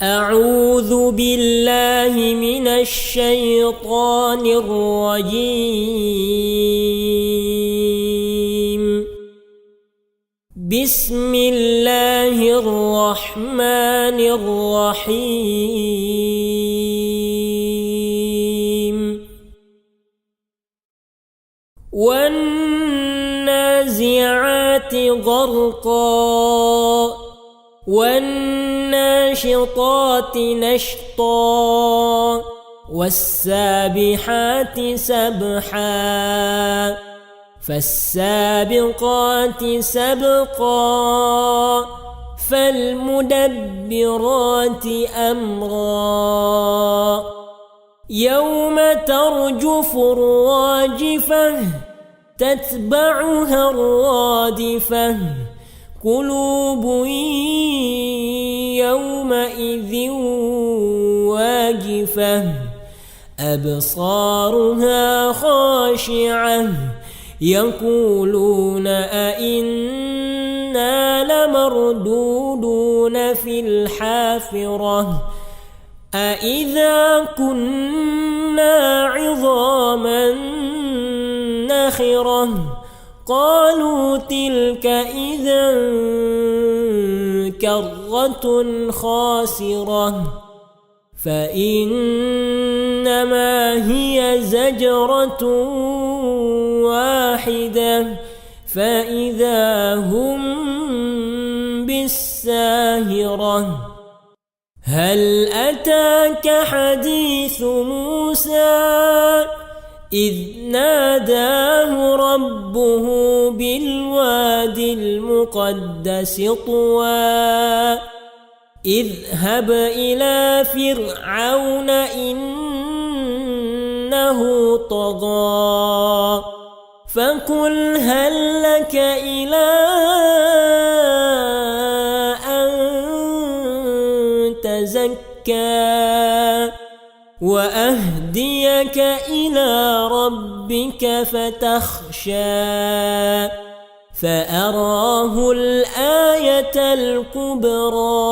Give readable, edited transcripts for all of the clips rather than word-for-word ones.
أعوذ بالله من الشيطان الرجيم. بسم الله الرحمن الرحيم. والنازعات غرقا والناشطات نشطا والسابحات سبحا فالسابقات سبقا فالمدبرات أمرا يوم ترجف الراجفة تتبعها الرادفة قلوب يومئذ واجفة أبصارها خاشعة يقولون أئنا لمردودون في الحافرة أئذا كنا عظاما نخرة قالوا تلك إذا كرة خاسرة فإنما هي زجرة واحدة فإذا هم بالساهرة هل أتاك حديث موسى إذ ناداه ربه بالواد المقدس طوى اذهب إلى فرعون إنه طغى فقل هل لك إلى أن تزكى وأهديك إلى ربك فتخشى فأراه الآية الكبرى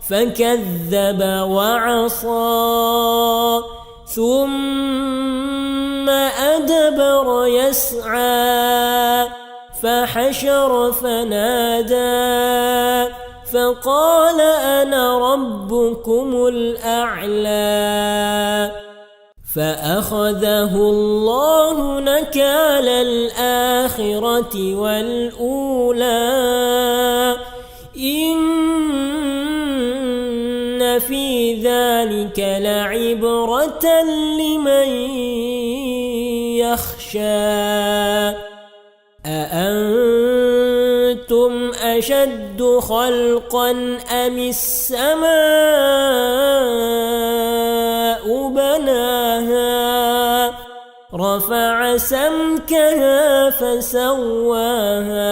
فكذب وعصى ثم أدبر يسعى فحشر فنادى فقال أنا ربكم الأعلى فأخذه الله نكال الآخرة والأولى إن في ذلك لعبرة لمن يخشى أأنتم أشد خلقا أم السماء بناها رفع سمكها فسواها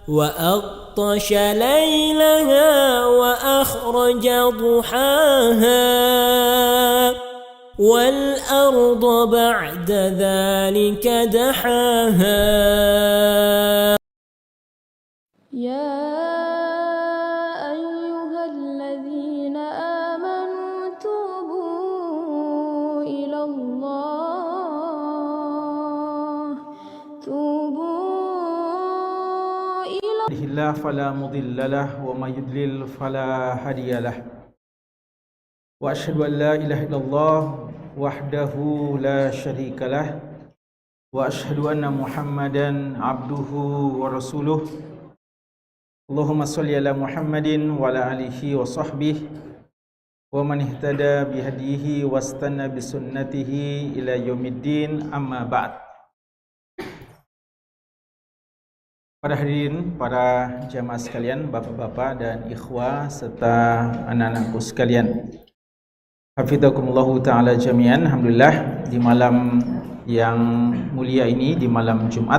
وأغطش ليلها وأخرج ضحاها والأرض بعد ذلك دحاها يا أيها الذين آمنوا توبوا إلى الله فلا مضل له وما يضلل فلا هادي له وأشهد أن لا إله إلا الله وحده لا شريك له وأشهد أن محمدا عبده ورسوله اللهم صل على محمد وعلى آله وصحبه ومن اهتدى بهديه واستنى بسنته إلى يوم الدين أما بعد. Para hadirin, para jamaah sekalian, bapak-bapak dan ikhwah serta anak-anakku sekalian, hafidzakumullahu ta'ala jami'an. Alhamdulillah, di malam yang mulia ini, di malam Jumat,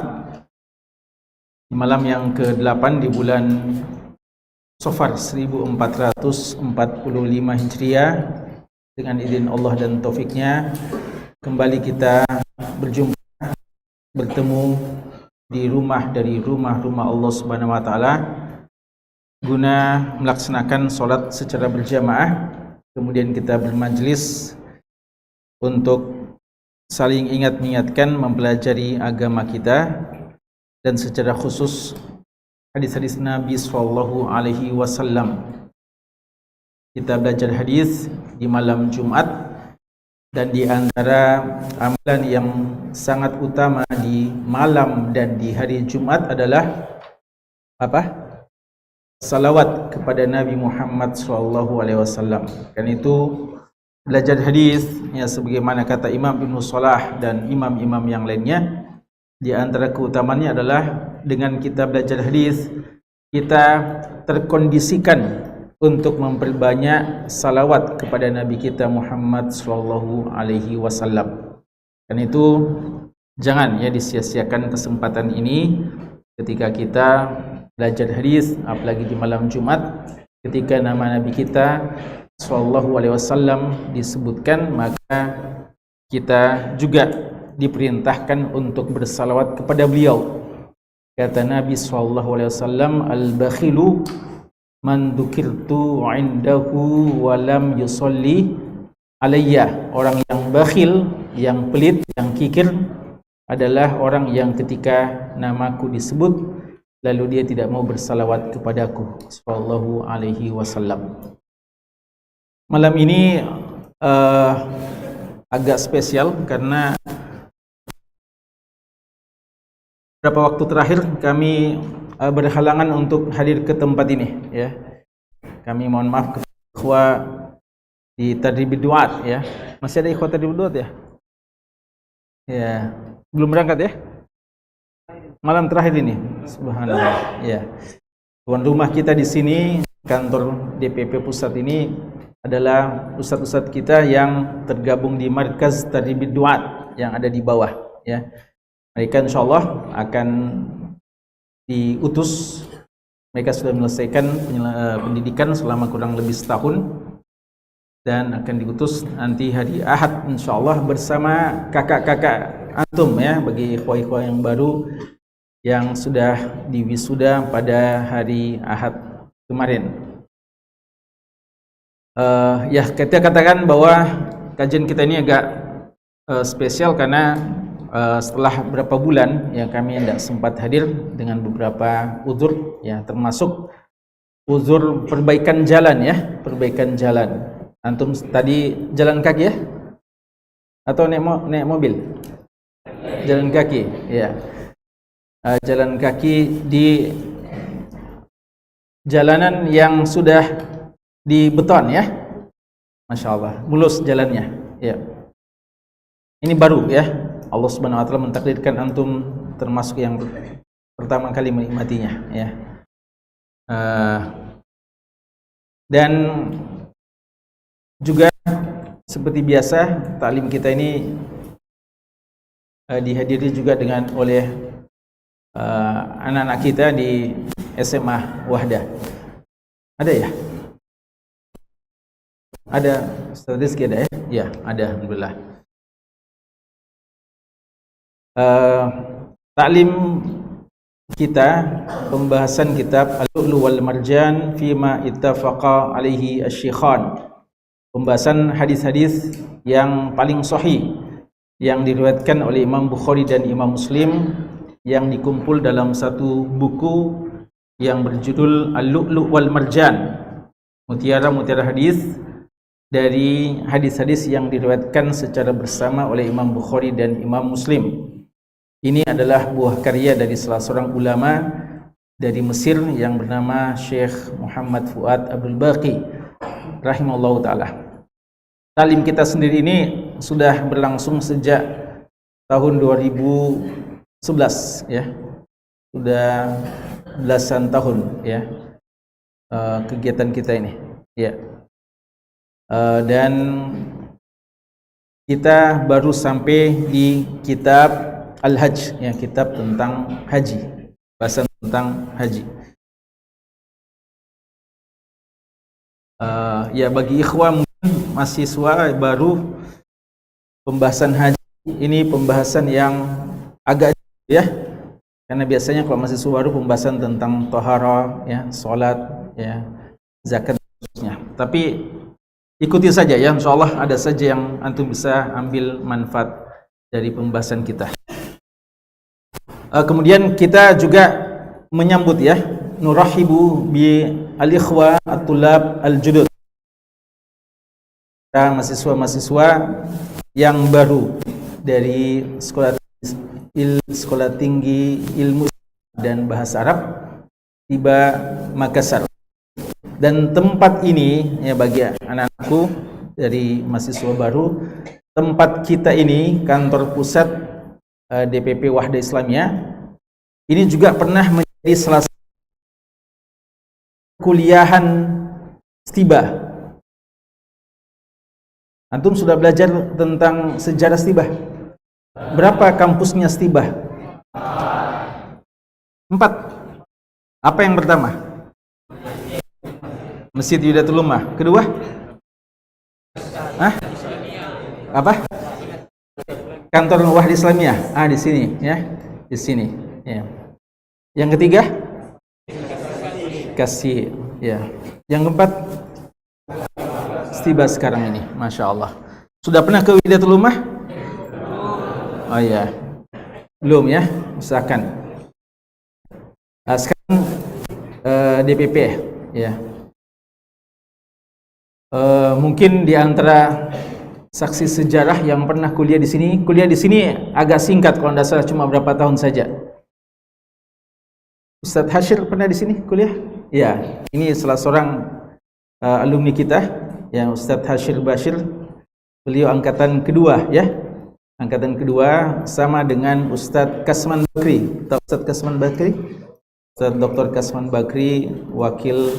di malam yang ke-8 di bulan Safar 1445 Hijriah, dengan izin Allah dan taufiknya, kembali kita berjumpa, bertemu di rumah dari rumah-rumah Allah Subhanahu wa taala, guna melaksanakan sholat secara berjamaah. Kemudian kita bermajlis untuk saling ingat mengingatkan mempelajari agama kita, dan secara khusus hadis-hadis Nabi sallallahu alaihi wasallam. Kita belajar hadis di malam Jumat, dan di antara amalan yang sangat utama di malam dan di hari Jumat adalah apa? Salawat kepada Nabi Muhammad sallallahu alaihi wasallam. Karena itu belajar hadis, ya, sebagaimana kata Imam Ibnu Salah dan imam-imam yang lainnya, di antara keutamaannya adalah dengan kita belajar hadis, kita terkondisikan untuk memperbanyak salawat kepada Nabi kita Muhammad sallallahu alaihi wasallam. Karena itu jangan ya disia-siakan kesempatan ini ketika kita belajar hadis, apalagi di malam Jumat, ketika nama Nabi kita sallallahu alaihi wasallam disebutkan, maka kita juga diperintahkan untuk bersalawat kepada beliau. Kata Nabi sallallahu alaihi wasallam, al-bakhilu man dzukirtu 'indahu wa lam yusalli alayya. Orang yang bakhil, yang pelit, yang kikir adalah orang yang ketika namaku disebut lalu dia tidak mau bersalawat kepadaku sallallahu alaihi wasallam. Malam ini agak spesial karena beberapa waktu terakhir kami berhalangan untuk hadir ke tempat ini, ya. Kami mohon maaf kepada ikhwah di Tadribid Duat, ya. Masih ada ikhwah Tadribid Duat, ya? Ya, belum berangkat, ya? Malam terakhir ini, subhanallah, ya. Tuan rumah kita di sini, kantor DPP pusat ini adalah ustadz-ustadz kita yang tergabung di Markaz Tadribid Duat yang ada di bawah, ya. Mereka insyaallah akan diutus, mereka sudah menyelesaikan pendidikan selama kurang lebih setahun dan akan diutus nanti hari Ahad insyaallah bersama kakak-kakak antum, ya, bagi ikhwah-ikhwah yang baru yang sudah diwisuda pada hari Ahad kemarin. Ya, kita katakan bahwa kajian kita ini agak spesial karena setelah beberapa bulan ya kami tidak sempat hadir dengan beberapa uzur, ya, termasuk uzur perbaikan jalan, ya, perbaikan jalan. Antum tadi jalan kaki, ya, atau naik mobil? Jalan kaki, ya. Jalan kaki di jalanan yang sudah dibeton, ya, masya Allah, mulus jalannya, ya. Ini baru, ya. Allah Subhanahu wa taala mentakdirkan antum termasuk yang pertama kali menikmatinya, ya. Dan juga seperti biasa taklim kita ini dihadiri juga dengan oleh anak-anak kita di SMA Wahdah. Ada, ya? Ada, Ustaz Rizky ada, ya? Ya, ada, alhamdulillah. Taklim kita, pembahasan kitab Al-Lu'lu' wal Marjan fima ittafaqa alaihi asy-syaikhan. Pembahasan hadis-hadis yang paling sahih yang diriwayatkan oleh Imam Bukhari dan Imam Muslim yang dikumpul dalam satu buku yang berjudul Al-Lu'lu' wal Marjan, mutiara-mutiara hadis dari hadis-hadis yang diriwayatkan secara bersama oleh Imam Bukhari dan Imam Muslim. Ini adalah buah karya dari salah seorang ulama dari Mesir yang bernama Syekh Muhammad Fuad Abdul Baqi rahimahullahu taala. Talim kita sendiri ini sudah berlangsung sejak tahun 2011, ya. Sudah belasan tahun, ya, kegiatan kita ini, ya. Dan kita baru sampai di kitab Al-Hajj, ya, kitab tentang haji, bahasan tentang haji. Ya, bagi ikhwah mahasiswa baru, pembahasan haji ini pembahasan yang agak, ya, karena biasanya kalau mahasiswa baru pembahasan tentang taharah, ya, salat, ya, zakat khususnya. Tapi ikuti saja ya, insyaallah ada saja yang antum bisa ambil manfaat dari pembahasan kita. Kemudian kita juga menyambut ya, nurahibu bi al-ikhwa at-tulab al-judud, mahasiswa-mahasiswa yang baru dari sekolah tinggi ilmu dan bahasa Arab tiba Makassar. Dan tempat ini ya, bagi anak-anakku dari mahasiswa baru, tempat kita ini kantor pusat DPP Wahda Islamiyah ini juga pernah menjadi salah satu kuliahan Stibah. Antum sudah belajar tentang sejarah Stibah? Berapa kampusnya Stibah? 4. Apa yang pertama? Masjid Yudatul Ummah. Kedua? Apa? Kantor Wahda Islamiyah. Di sini ya. Di sini ya. Yang ketiga? Kasih ya. Yang keempat? Stibah sekarang ini. Masya Allah. Sudah pernah ke Yudatul Ummah? Oh iya. Belum ya? Usahakan. Sekarang DPP ya. Mungkin di antara saksi sejarah yang pernah kuliah di sini agak singkat kalau tidak salah, cuma berapa tahun saja. Ustadz Hashir pernah di sini kuliah? Ya, ini salah seorang alumni kita, ya, Ustadz Hashir Bashir. Beliau angkatan kedua, ya, angkatan kedua sama dengan Ustadz Kasman Bakri. Tahu Ustadz Kasman Bakri? Ustadz Dr. Kasman Bakri, wakil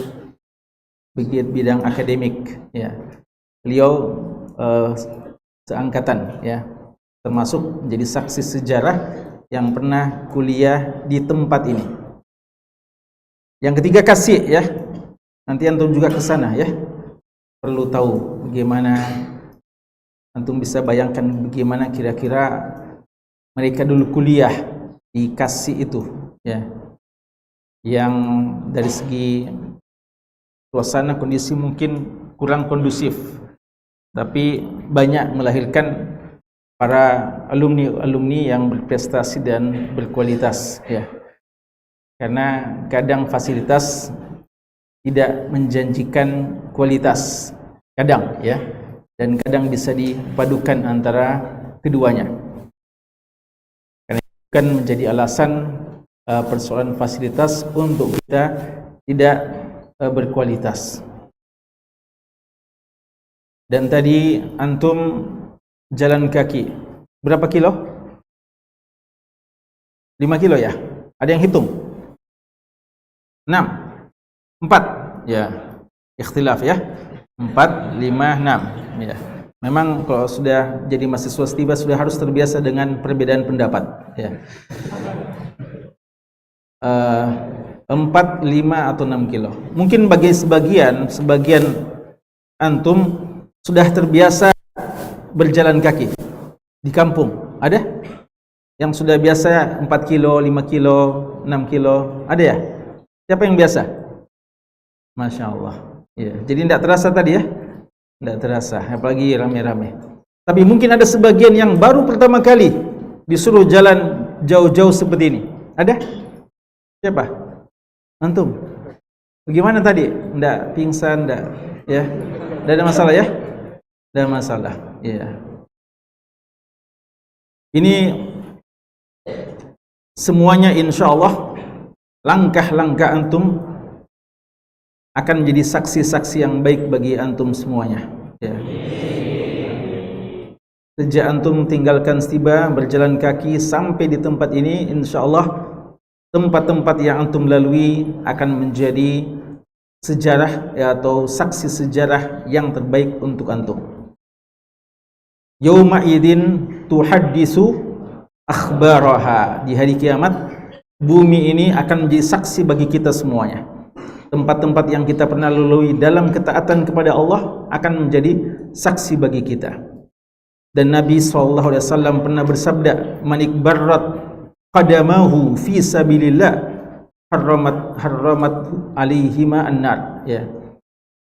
bidang akademik, ya. Beliau seangkatan, ya, termasuk menjadi saksi sejarah yang pernah kuliah di tempat ini. Yang ketiga kasih, ya. Nanti antum juga ke sana, ya. Perlu tahu bagaimana, antum bisa bayangkan bagaimana kira-kira mereka dulu kuliah di kasih itu, ya. Yang dari segi suasana kondisi mungkin kurang kondusif, tapi banyak melahirkan para alumni yang berprestasi dan berkualitas, ya. Karena kadang fasilitas tidak menjanjikan kualitas, kadang, ya, dan kadang bisa dipadukan antara keduanya. Karena itu kan menjadi alasan persoalan fasilitas untuk kita tidak berkualitas. Dan tadi antum jalan kaki berapa kilo? 5 kilo ya? Ada yang hitung? 6? 4? Ya, ikhtilaf ya. 4, 5, 6 ya. Memang kalau sudah jadi mahasiswa Stibah sudah harus terbiasa dengan perbedaan pendapat, ya. 4, 5 atau 6 kilo. Mungkin bagi sebagian antum sudah terbiasa berjalan kaki di kampung. Ada? Yang sudah biasa 4 kilo, 5 kilo, 6 kilo. Ada ya? Siapa yang biasa? Masya Allah. Ya, jadi tidak terasa tadi ya? Tidak terasa, apalagi rame-rame. Tapi mungkin ada sebagian yang baru pertama kali disuruh jalan jauh-jauh seperti ini. Ada? Siapa? Antum? Bagaimana tadi? Enggak pingsan, enggak, ya? Enggak ada masalah ya? Enggak ada masalah, ya. Ini semuanya insya Allah langkah-langkah antum akan menjadi saksi-saksi yang baik bagi antum semuanya, ya. Sejak antum tinggalkan Stibah, berjalan kaki sampai di tempat ini, insya Allah tempat-tempat yang antum lalui akan menjadi sejarah, ya, atau saksi sejarah yang terbaik untuk antum. Yauma idin tuhaddisu akhbaraha. Di hari kiamat bumi ini akan menjadi saksi bagi kita semuanya. Tempat-tempat yang kita pernah lalui dalam ketaatan kepada Allah akan menjadi saksi bagi kita. Dan Nabi SAW pernah bersabda, manik barrat qadamahu fi sabilillah harramat alaihima an-nar, ya.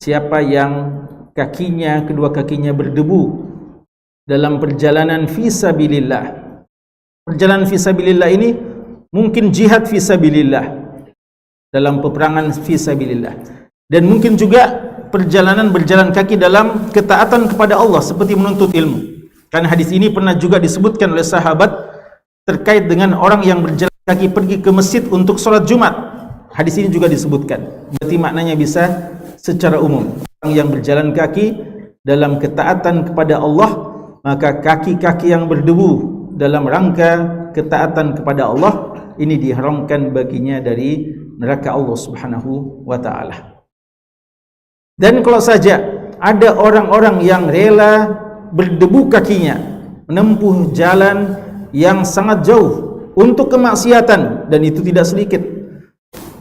Siapa yang kedua kakinya berdebu dalam perjalanan fisabilillah. Perjalanan fisabilillah ini mungkin jihad fisabilillah, dalam peperangan fisabilillah, dan mungkin juga berjalan kaki dalam ketaatan kepada Allah seperti menuntut ilmu. Karena hadis ini pernah juga disebutkan oleh sahabat terkait dengan orang yang berjalan kaki pergi ke masjid untuk sholat Jumat. Hadis ini juga disebutkan. Berarti maknanya bisa secara umum. Orang yang berjalan kaki dalam ketaatan kepada Allah, maka kaki-kaki yang berdebu dalam rangka ketaatan kepada Allah ini diharamkan baginya dari neraka Allah Subhanahu wa ta'ala. Dan kalau saja ada orang-orang yang rela berdebu kakinya menempuh jalan yang sangat jauh untuk kemaksiatan, dan itu tidak sedikit,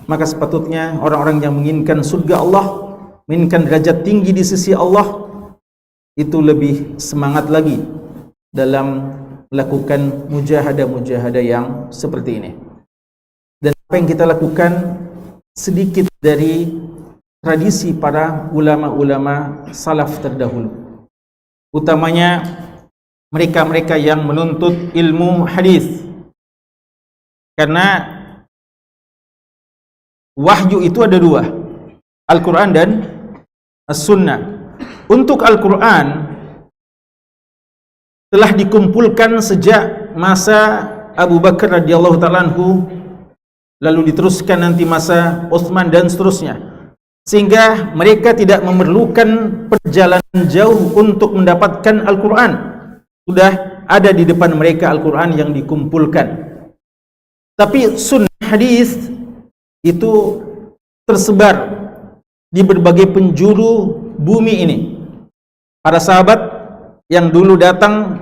maka sepatutnya orang-orang yang menginginkan surga Allah, menginginkan derajat tinggi di sisi Allah, itu lebih semangat lagi dalam melakukan mujahadah-mujahadah yang seperti ini. Dan apa yang kita lakukan sedikit dari tradisi para ulama-ulama salaf terdahulu, utamanya mereka-mereka yang menuntut ilmu hadis. Karena wahyu itu ada dua, Al-Quran dan As-Sunnah. Untuk Al-Quran telah dikumpulkan sejak masa Abu Bakar radhiyallahu ta'ala anhu, lalu diteruskan nanti masa Utsman dan seterusnya, sehingga mereka tidak memerlukan perjalanan jauh untuk mendapatkan Al-Quran. Sudah ada di depan mereka Al-Quran yang dikumpulkan. Tapi sunnah hadis itu tersebar di berbagai penjuru bumi ini. Para sahabat yang dulu datang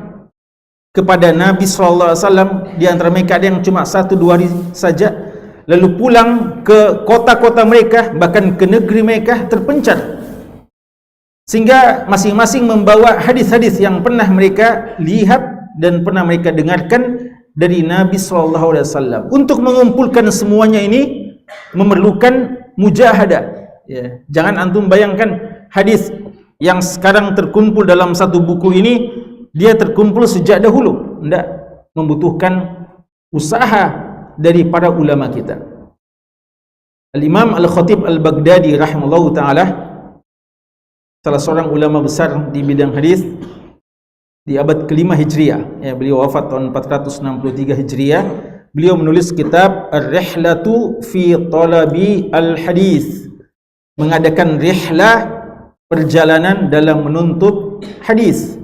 kepada Nabi SAW, di antara mereka ada yang cuma 1-2 hari saja, lalu pulang ke kota-kota mereka, bahkan ke negeri mereka, terpencar, sehingga masing-masing membawa hadis-hadis yang pernah mereka lihat dan pernah mereka dengarkan dari Nabi SAW. Untuk mengumpulkan semuanya ini memerlukan mujahadah, ya. Jangan antum bayangkan hadis yang sekarang terkumpul dalam satu buku ini, dia terkumpul sejak dahulu. Tidak, membutuhkan usaha dari para ulama kita. Al-Imam Al-Khatib Al-Baghdadi rahimahullahu ta'ala, salah seorang ulama besar di bidang hadis di abad ke-5 Hijriah, ya, beliau wafat tahun 463 Hijriah. Beliau menulis kitab Ar-Rihlatu fi Talabi Al-Hadis, mengadakan rihlah, perjalanan dalam menuntut hadis,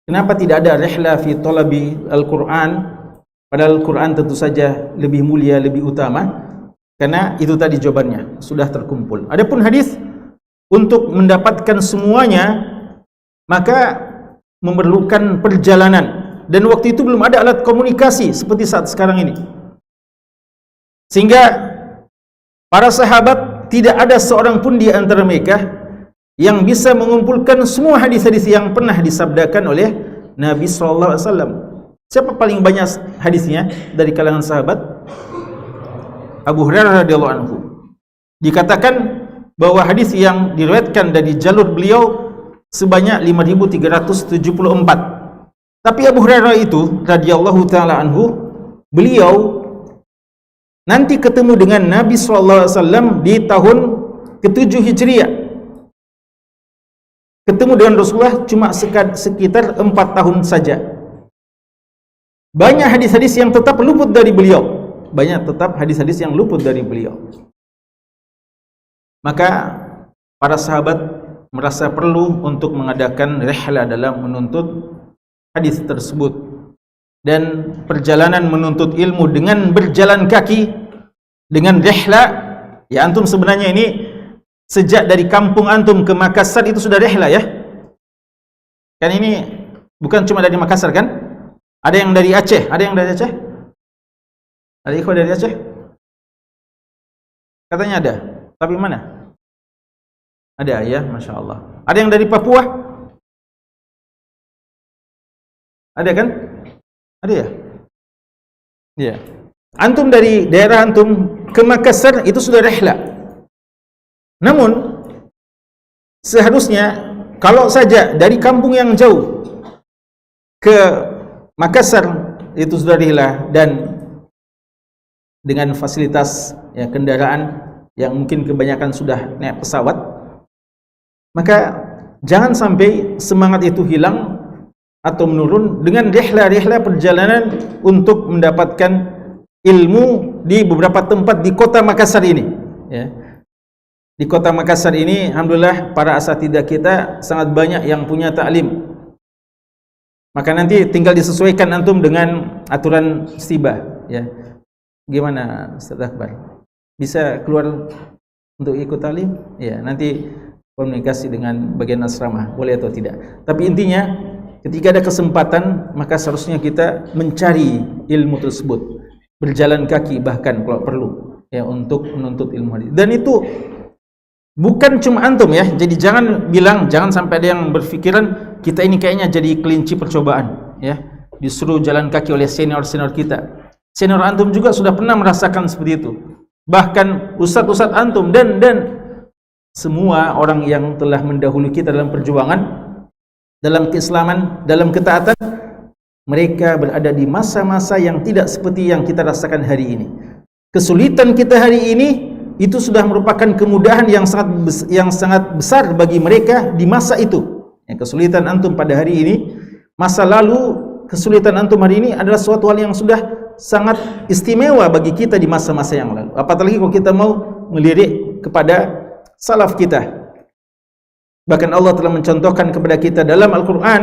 Kenapa tidak ada rihlah fi Talabi Al-Quran? Padahal Al-Quran tentu saja lebih mulia, lebih utama. Karena itu tadi jawabannya, sudah terkumpul. Adapun hadis, untuk mendapatkan semuanya maka memerlukan perjalanan, dan waktu itu belum ada alat komunikasi seperti saat sekarang ini, sehingga para sahabat tidak ada seorang pun di antara mereka yang bisa mengumpulkan semua hadis-hadis yang pernah disabdakan oleh Nabi SAW. Siapa paling banyak hadisnya dari kalangan sahabat? Abu Hurairah radhiyallahu anhu. Dikatakan bahwa hadis yang diriwayatkan dari jalur beliau sebanyak 5.374. Tapi Abu Hurairah itu radhiyallahu ta'ala anhu, beliau nanti ketemu dengan Nabi SAW di tahun ke-7 Hijriah. Ketemu dengan Rasulullah cuma sekitar 4 tahun saja. Banyak hadis-hadis yang tetap luput dari beliau. Maka para sahabat merasa perlu untuk mengadakan rihlah dalam menuntut hadis tersebut. Dan perjalanan menuntut ilmu dengan berjalan kaki, dengan rihlah, ya, antum sebenarnya ini sejak dari kampung antum ke Makassar itu sudah rihlah, ya. Kan ini bukan cuma dari Makassar, kan? Ada yang dari Aceh, Ada ikhwan dari Aceh? Katanya ada, tapi mana? Ada, ya, Masya Allah. Ada yang dari Papua? Ada, kan? Ada, ya? Iya. Antum dari daerah antum ke Makassar itu sudah rihla. Namun seharusnya kalau saja dari kampung yang jauh ke Makassar itu sudah rihla, dan dengan fasilitas ya, kendaraan yang mungkin kebanyakan sudah naik pesawat, maka jangan sampai semangat itu hilang atau menurun dengan rihla-rihla perjalanan untuk mendapatkan ilmu di beberapa tempat di kota Makassar ini ya. Di kota Makassar ini alhamdulillah para asatidzah kita sangat banyak yang punya taklim. Maka nanti tinggal disesuaikan antum dengan aturan istibah ya. Gimana Ustaz Akbar? Bisa keluar untuk ikut taklim? Ya, nanti komunikasi dengan bagian asrama boleh atau tidak. Tapi intinya ketika ada kesempatan maka seharusnya kita mencari ilmu tersebut, berjalan kaki bahkan kalau perlu ya untuk menuntut ilmu hadis. Dan itu bukan cuma antum ya. Jadi jangan sampai ada yang berpikiran kita ini kayaknya jadi kelinci percobaan ya, disuruh jalan kaki oleh senior kita. Senior antum juga sudah pernah merasakan seperti itu. Bahkan ustadz antum dan semua orang yang telah mendahului kita dalam perjuangan, dalam keislaman, dalam ketaatan, mereka berada di masa-masa yang tidak seperti yang kita rasakan hari ini. Kesulitan kita hari ini itu sudah merupakan kemudahan yang sangat besar bagi mereka di masa itu. Kesulitan antum pada hari ini, masa lalu, kesulitan antum hari ini adalah suatu hal yang sudah sangat istimewa bagi kita di masa-masa yang lalu. Apalagi kalau kita mau melirik kepada salaf kita. Bahkan Allah telah mencontohkan kepada kita dalam Al-Quran,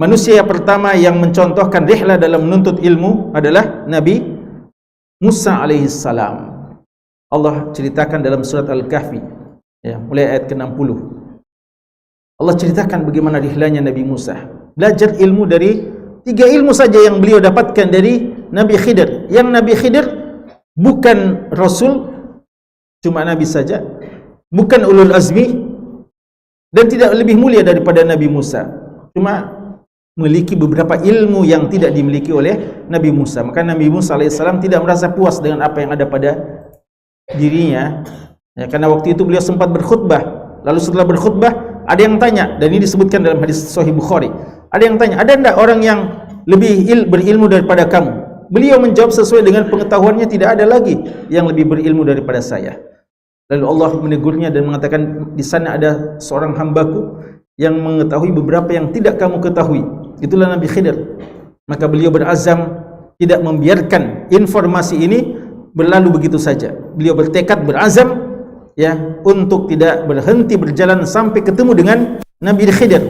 manusia pertama yang mencontohkan rihlah dalam menuntut ilmu adalah Nabi Musa alaihissalam. Allah ceritakan dalam surat Al-Kahfi ya, mulai ayat ke-60. Allah ceritakan bagaimana rihlanya Nabi Musa belajar ilmu dari 3 ilmu saja yang beliau dapatkan dari Nabi Khidir. Yang Nabi Khidir bukan Rasul, cuma Nabi saja, bukan ulul azmi, dan tidak lebih mulia daripada Nabi Musa, cuma memiliki beberapa ilmu yang tidak dimiliki oleh Nabi Musa. Maka Nabi Musa alaihissalam tidak merasa puas dengan apa yang ada pada dirinya ya, karena waktu itu beliau sempat berkhutbah. Lalu setelah berkhutbah ada yang tanya, dan ini disebutkan dalam hadis Sahih Bukhari, ada yang tanya, ada tidak orang yang lebih berilmu daripada kamu? Beliau menjawab sesuai dengan pengetahuannya, tidak ada lagi yang lebih berilmu daripada saya. Lalu Allah menegurnya dan mengatakan, di sana ada seorang hambaku yang mengetahui beberapa yang tidak kamu ketahui. Itulah Nabi Khidir. Maka beliau berazam tidak membiarkan informasi ini berlalu begitu saja. Beliau bertekad, berazam ya, untuk tidak berhenti berjalan sampai ketemu dengan Nabi Khidir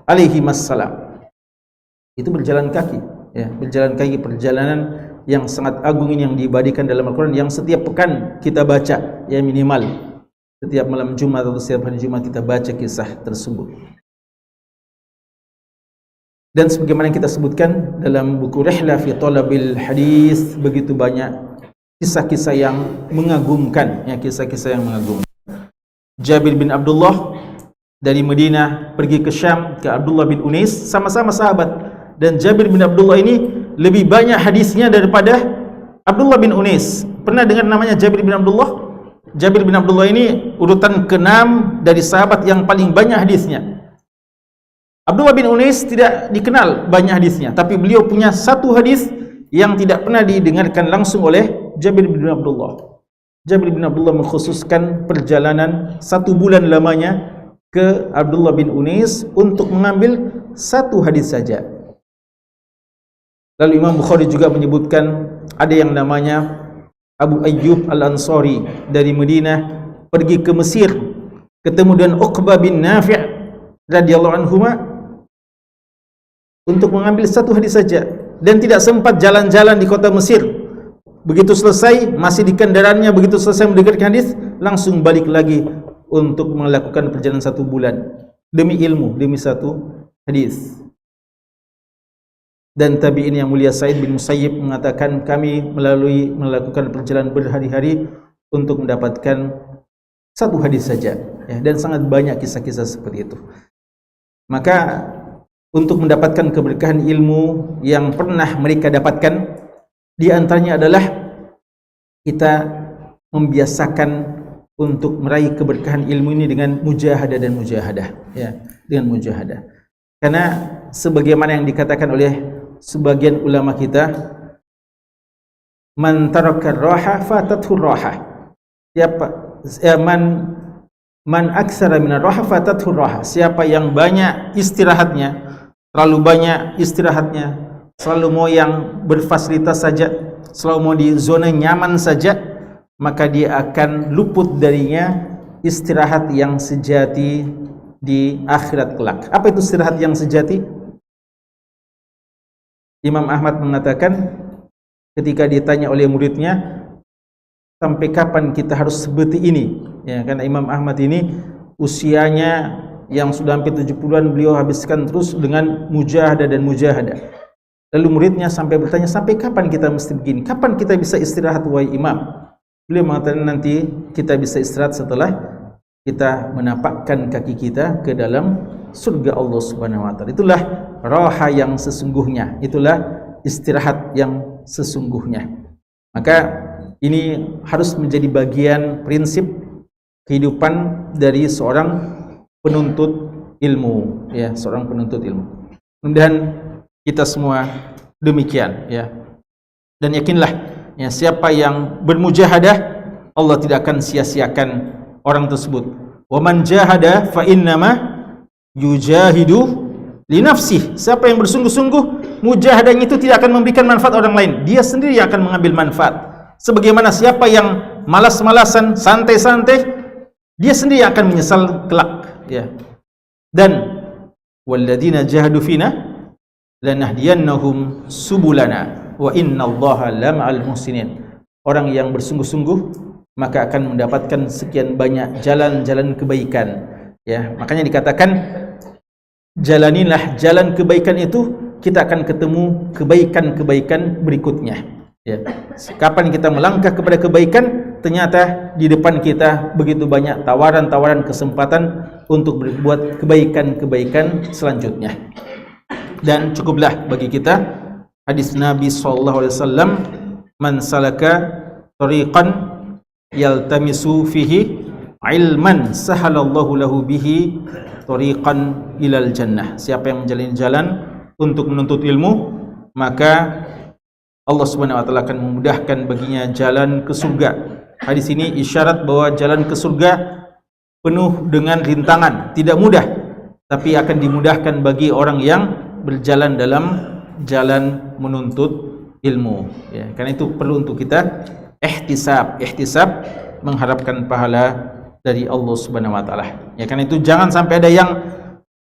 alaihi wassalam. Itu berjalan kaki ya, berjalan kaki, perjalanan yang sangat agung ini yang diabadikan dalam Al-Quran, yang setiap pekan kita baca ya, minimal setiap malam Jumat atau setiap hari Jumat kita baca kisah tersebut. Dan sebagaimana yang kita sebutkan dalam buku Rihlah fi Thalabil Hadis, begitu banyak kisah-kisah yang mengagumkan ya, kisah-kisah yang mengagumkan. Jabir bin Abdullah dari Madinah pergi ke Syam, ke Abdullah bin Unais, sama-sama sahabat, dan Jabir bin Abdullah ini lebih banyak hadisnya daripada Abdullah bin Unais. Pernah dengar namanya Jabir bin Abdullah? Jabir bin Abdullah ini urutan ke-6 dari sahabat yang paling banyak hadisnya. Abdullah bin Unais tidak dikenal banyak hadisnya, tapi beliau punya satu hadis yang tidak pernah didengarkan langsung oleh Jabir bin Abdullah. Jabir bin Abdullah mengkhususkan perjalanan 1 bulan lamanya ke Abdullah bin Unais untuk mengambil satu hadis saja. Lalu Imam Bukhari juga menyebutkan ada yang namanya Abu Ayyub Al-Ansari dari Madinah pergi ke Mesir, ketemu dengan Uqbah bin Nafi' radhiyallahu anhuma untuk mengambil satu hadis saja, dan tidak sempat jalan-jalan di kota Mesir. Begitu selesai, masih di kendaraannya, begitu selesai mendengarkan hadis, langsung balik lagi untuk melakukan perjalanan 1 bulan demi ilmu, demi satu hadis. Dan tabi'in yang mulia Sa'id bin Musayyib mengatakan, kami melakukan perjalanan berhari-hari untuk mendapatkan satu hadis saja ya, dan sangat banyak kisah-kisah seperti itu. Maka untuk mendapatkan keberkahan ilmu yang pernah mereka dapatkan, Di antaranya adalah kita membiasakan untuk meraih keberkahan ilmu ini dengan mujahadah dan mujahadah, ya, dengan mujahadah. Karena sebagaimana yang dikatakan oleh sebagian ulama kita, man taraka raha fatathu raha. Siapa man aktsara min raha fatathu raha. Siapa yang banyak istirahatnya, terlalu banyak istirahatnya, selalu mau yang berfasilitas saja, selalu mau di zona nyaman saja, maka dia akan luput darinya istirahat yang sejati di akhirat kelak. Apa itu istirahat yang sejati? Imam Ahmad mengatakan ketika ditanya oleh muridnya, sampai kapan kita harus seperti ini? Ya, karena Imam Ahmad ini usianya yang sudah hampir 70-an, beliau habiskan terus dengan mujahadah dan mujahadah. Lalu muridnya sampai bertanya, sampai kapan kita mesti begini? Kapan kita bisa istirahat, wahai Imam? Beliau mengatakan, nanti kita bisa istirahat setelah kita menapakkan kaki kita ke dalam surga Allah Subhanahu wa taala. Itulah raha yang sesungguhnya, itulah istirahat yang sesungguhnya. Maka ini harus menjadi bagian prinsip kehidupan dari seorang penuntut ilmu, ya, seorang penuntut ilmu. Mudah-mudahan kita semua demikian, ya. Dan yakinlah, ya, siapa yang bermujahadah, Allah tidak akan sia-siakan orang tersebut. Wa man jahada fa innama yujahidu li nafsih. Siapa yang bersungguh-sungguh, mujahadahnya itu tidak akan memberikan manfaat orang lain, dia sendiri yang akan mengambil manfaat. Sebagaimana siapa yang malas-malasan, santai-santai, dia sendiri yang akan menyesal kelak, ya. Dan walladzina jahadu fina lanahdiyannahum subulana wa innallaha lama'al muhsinin. Orang yang bersungguh-sungguh maka akan mendapatkan sekian banyak jalan-jalan kebaikan, ya. Makanya dikatakan, jalanilah jalan kebaikan itu, kita akan ketemu kebaikan-kebaikan berikutnya, ya. Kapan kita melangkah kepada kebaikan, ternyata di depan kita begitu banyak tawaran-tawaran kesempatan untuk berbuat kebaikan-kebaikan selanjutnya. Dan cukuplah bagi kita hadis Nabi SAW, man salaka tariqan yaltamisu fihi ilman sahalallahu lahu bihi tariqan ilal jannah. Siapa yang menjalani jalan untuk menuntut ilmu, maka Allah Subhanahu wa taala akan memudahkan baginya jalan ke surga. Hadis ini isyarat bahwa jalan ke surga penuh dengan rintangan, tidak mudah, tapi akan dimudahkan bagi orang yang berjalan dalam jalan menuntut ilmu, ya. Karena itu perlu untuk kita ihtisab mengharapkan pahala dari Allah Subhanahu wa taala. Ya, karena itu jangan sampai ada yang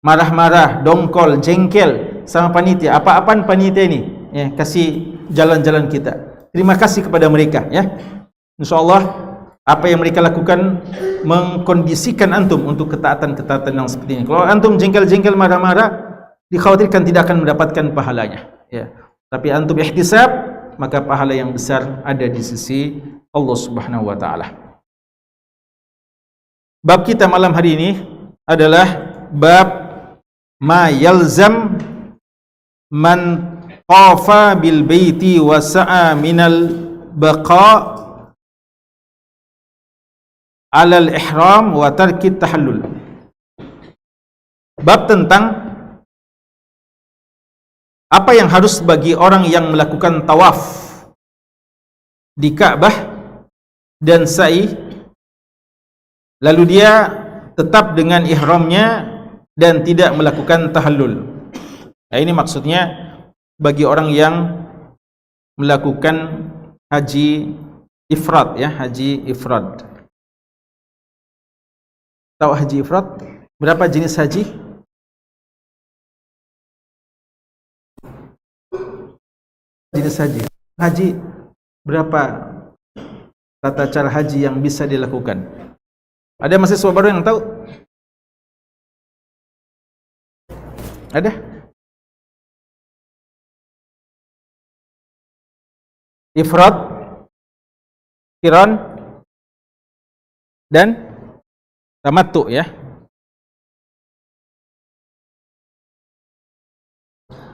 marah-marah, dongkol, jengkel sama panitia. Apa-apaan panitia ini? Ya, kasih jalan-jalan kita. Terima kasih kepada mereka, ya. Insyaallah apa yang mereka lakukan mengkondisikan antum untuk ketaatan-ketaatan yang seperti ini. Kalau antum jengkel-jengkel, marah-marah, dikhawatirkan tidak akan mendapatkan pahalanya, ya. Tapi antum ihtisab, maka pahala yang besar ada di sisi Allah Subhanahu wa taala. Bab kita malam hari ini adalah bab ma yalzam man tafa bil baiti wa sa'a minal baqa alal ihram wa tarkit tahallul. Bab tentang apa yang harus bagi orang yang melakukan tawaf di Ka'bah dan sa'i, lalu dia tetap dengan ihramnya dan tidak melakukan tahallul. Nah, ini maksudnya bagi orang yang melakukan haji ifrad, ya, haji ifrad. Tahu haji ifrad? Berapa jenis haji? Jenis haji. Haji berapa tata cara haji yang bisa dilakukan? Ada mahasiswa baru yang tahu? Ada? Ifrad, qiran, dan tamattu, ya.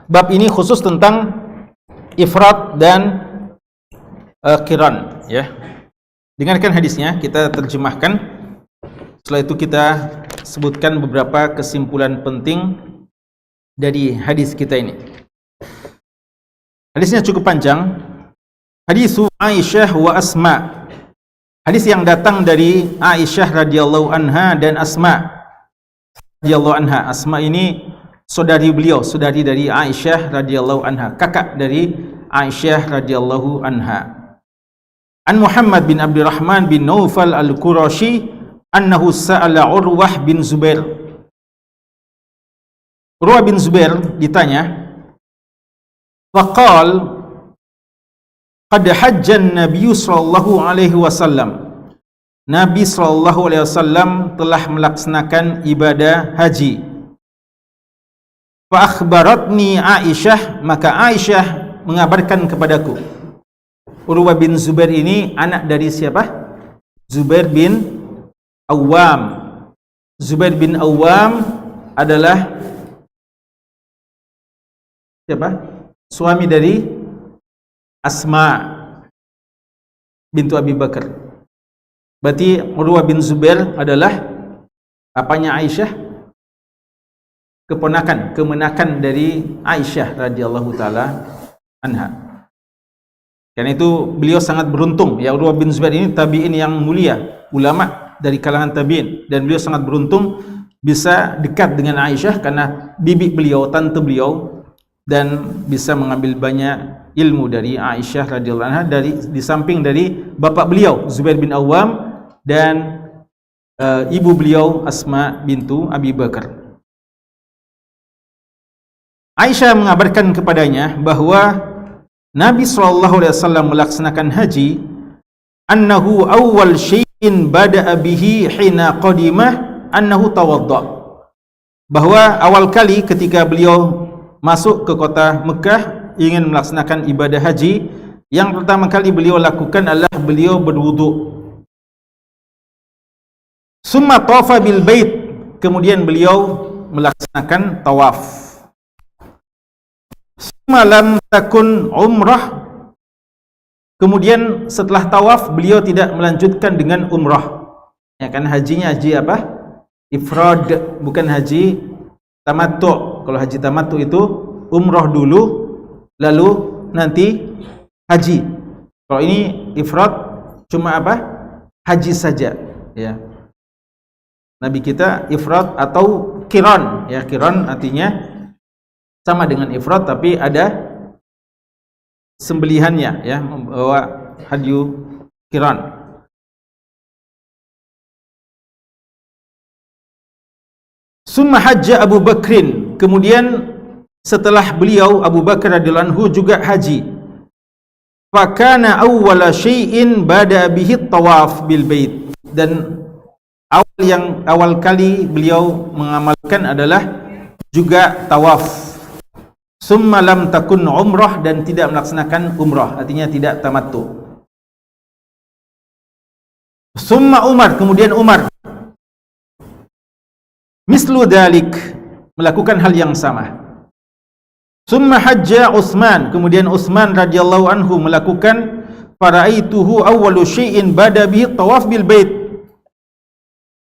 Bab ini khusus tentang ifrad dan qiran, ya. Dengarkan hadisnya, kita terjemahkan. Setelah itu kita sebutkan beberapa kesimpulan penting dari hadis kita ini. Hadisnya cukup panjang. Hadis Aisyah wa Asma. Hadis yang datang dari Aisyah radhiyallahu anha dan Asma radhiyallahu anha. Asma ini saudari beliau, saudari dari Aisyah radhiyallahu anha, kakak dari Aisyah radhiyallahu anha. An Muhammad bin Abdurrahman bin Naufal al-Qurashi annahu sa'ala Urwah bin Zubair. Urwah bin Zubair ditanya, faqal qad hajjan Nabi sallallahu alaihi wasallam. Nabi sallallahu alaihi wasallam telah melaksanakan ibadah haji. Fa akhbaratni Aisyah, maka Aisyah mengabarkan kepadaku. Urwah bin Zubair ini anak dari siapa? Zubair bin Awam. Zubair bin Awam adalah siapa? Suami dari Asma bintu Abi Bakar. Berarti Urwah bin Zubair adalah apanya Aisyah? Kemenakan dari Aisyah radhiyallahu taala anha. Karena itu beliau sangat beruntung. Ya, Urwah bin Zubair ini tabi'in yang mulia, ulama dari kalangan tabi'in, dan beliau sangat beruntung bisa dekat dengan Aisyah karena bibi beliau, tante beliau, dan bisa mengambil banyak ilmu dari Aisyah radhiyallahu anha di samping dari bapak beliau Zubair bin Awam dan ibu beliau Asma bintu Abi Bakar. Aisyah mengabarkan kepadanya bahwa Nabi SAW melaksanakan haji, annahu awwal syai'in bada'a bihi hina qadimah annahu tawadda. Bahwa awal kali ketika beliau masuk ke kota Mekah ingin melaksanakan ibadah haji, yang pertama kali beliau lakukan adalah beliau berwudu. Summa tawafa bil bait, kemudian beliau melaksanakan tawaf. Summa lam takun umrah, kemudian setelah tawaf beliau tidak melanjutkan dengan umrah. Ya kan, hajinya haji apa? Ifrad, bukan haji tamattu'. Kalau haji tamattu' itu umrah dulu lalu nanti haji. Kalau ini ifrad cuma apa? Haji saja, ya. Nabi kita ifrad atau qiran, ya. Qiran artinya sama dengan ifrad tapi ada sembelihannya, ya, membawa hadyu qiran. Summa hajja Abu Bakrin, kemudian setelah beliau Abu Bakar radhiyallahu anhu juga haji. Fakana awwala syai'in bada bihi tawaf bil bait, dan awal kali beliau mengamalkan adalah juga tawaf. Summa lam takun umrah, dan tidak melaksanakan umrah, artinya tidak tamattu. Summa Umar, kemudian Umar mislu dalik, melakukan hal yang sama. Summa hajja Utsman, kemudian Utsman radhiyallahu anhu melakukan, faraaituhu awwalu syai'in bada bihi tawaf bil bait.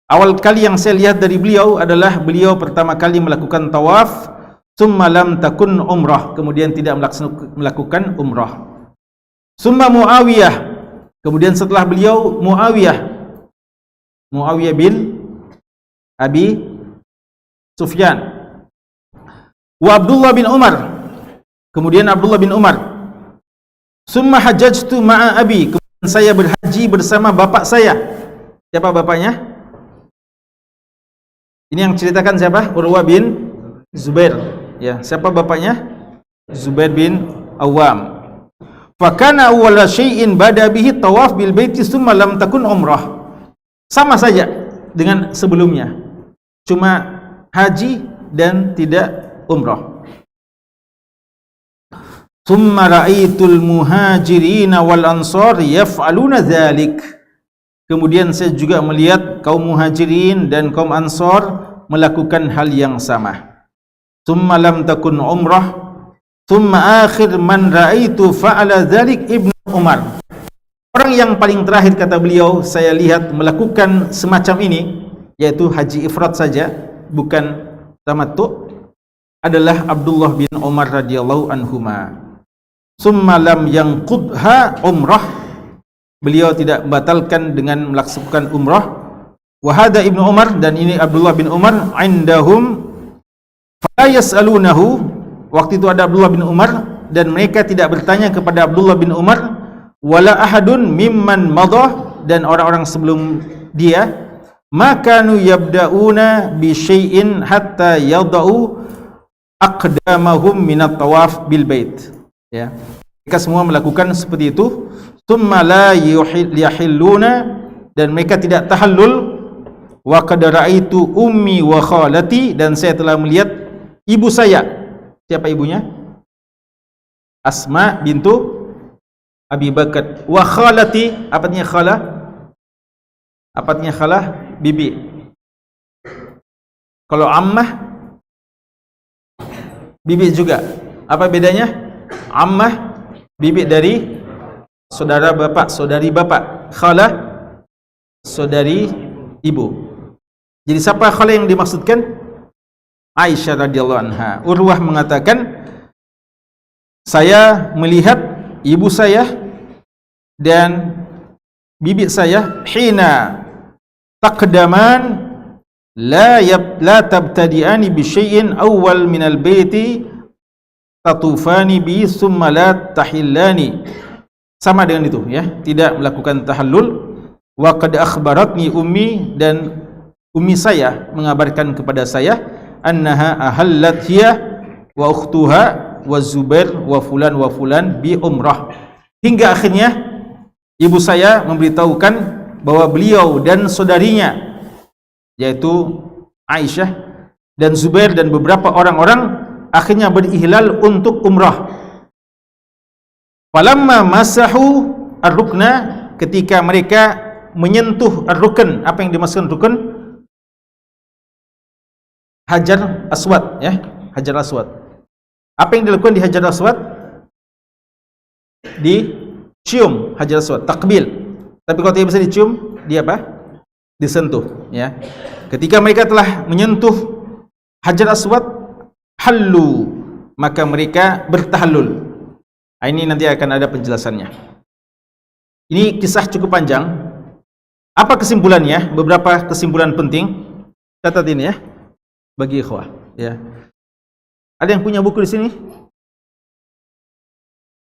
Awal kali yang saya lihat dari beliau adalah beliau pertama kali melakukan tawaf. Summa lam takun umrah, kemudian tidak melakukan umrah. Summa Muawiyah, kemudian setelah beliau Muawiyah bin Abi Sufyan. Wa Abdullah bin Umar, kemudian Abdullah bin Umar. Summa hajjajtu ma'a abi, kemudian saya berhaji bersama bapak saya. Siapa bapaknya? Ini yang ceritakan siapa? Urwah bin Zubair, ya. Siapa bapaknya? Zubair bin Awam. Fakana awwala syai'in bada bihi tawaf bil baiti summa lam takun umrah. Sama saja dengan sebelumnya, cuma haji dan tidak umrah. Summa ra'aitul muhajirin wal ansar yaf'aluna dzalik. Kemudian saya juga melihat kaum muhajirin dan kaum ansar melakukan hal yang sama. Summa lam takun umrah. Summa akhir man ra'aitu fa'ala dzalik Ibnu Umar. orang yang paling terakhir kata beliau saya lihat melakukan semacam ini, yaitu haji ifrad saja, bukan tamattu, adalah Abdullah bin Umar radhiyallahu anhuma. Summa lam yanqudha umrah, beliau tidak batalkan dengan melaksanakan umrah. Wa hada Ibnu Umar, dan ini Abdullah bin Umar, indahum fala yas'alunahu, waktu itu ada Abdullah bin Umar dan mereka tidak bertanya kepada Abdullah bin Umar, wala ahadun mimman madah, dan orang-orang sebelum dia, makanu yabda'una bi syai'in hatta yada'u aqdamahum minat tawaf bil bait. Ya, mereka semua melakukan seperti itu. Tsumma la yahilluna, dan mereka tidak tahallul. Wa qad ra'aitu ummi wa khalati, dan saya telah melihat ibu saya. Siapa ibunya? Asma bintu Abi Bakar. Wa khalati, apa artinya khalah? Apa artinya khalah? Bibi. Kalau ammah, bibi juga. Apa bedanya? Ammah, bibi dari saudara bapak, saudari bapak. Khalah, saudari ibu. Jadi siapa khalah yang dimaksudkan? Aisyah radhiyallahu anha. Urwah mengatakan, saya melihat ibu saya dan bibi saya hina taqdaman la tabtadi'ani bi syai'in awwal min al-baiti tatufani bi thumma la tahillani. Sama dengan itu ya, tidak melakukan tahallul. Wa qad akhbaratni ummi, dan ummi saya mengabarkan kepada saya, annaha ahallat hiya wa ukhtuha wa Zubair wa fulan bi umrah. Hingga akhirnya ibu saya memberitahukan bahwa beliau dan saudarinya, yaitu Aisyah dan Zubair dan beberapa orang-orang, akhirnya berihlal untuk umrah. Falamma masahu ar-rukna, ketika mereka menyentuh ar-rukn. Apa yang dimaksudkan rukun? Hajar Aswad ya, Hajar Aswad. Apa yang dilakukan di Hajar Aswad? Dicium Hajar Aswad, takbil. Tapi kalau tidak bisa dicium, dia apa? Disentuh ya. Ketika mereka telah menyentuh Hajar Aswad, hallu, maka mereka bertahallul. Ini nanti akan ada penjelasannya. Ini kisah cukup panjang. Apa kesimpulannya? Beberapa kesimpulan penting. Catat ini ya, bagi ikhwah ya. Ada yang punya buku di sini?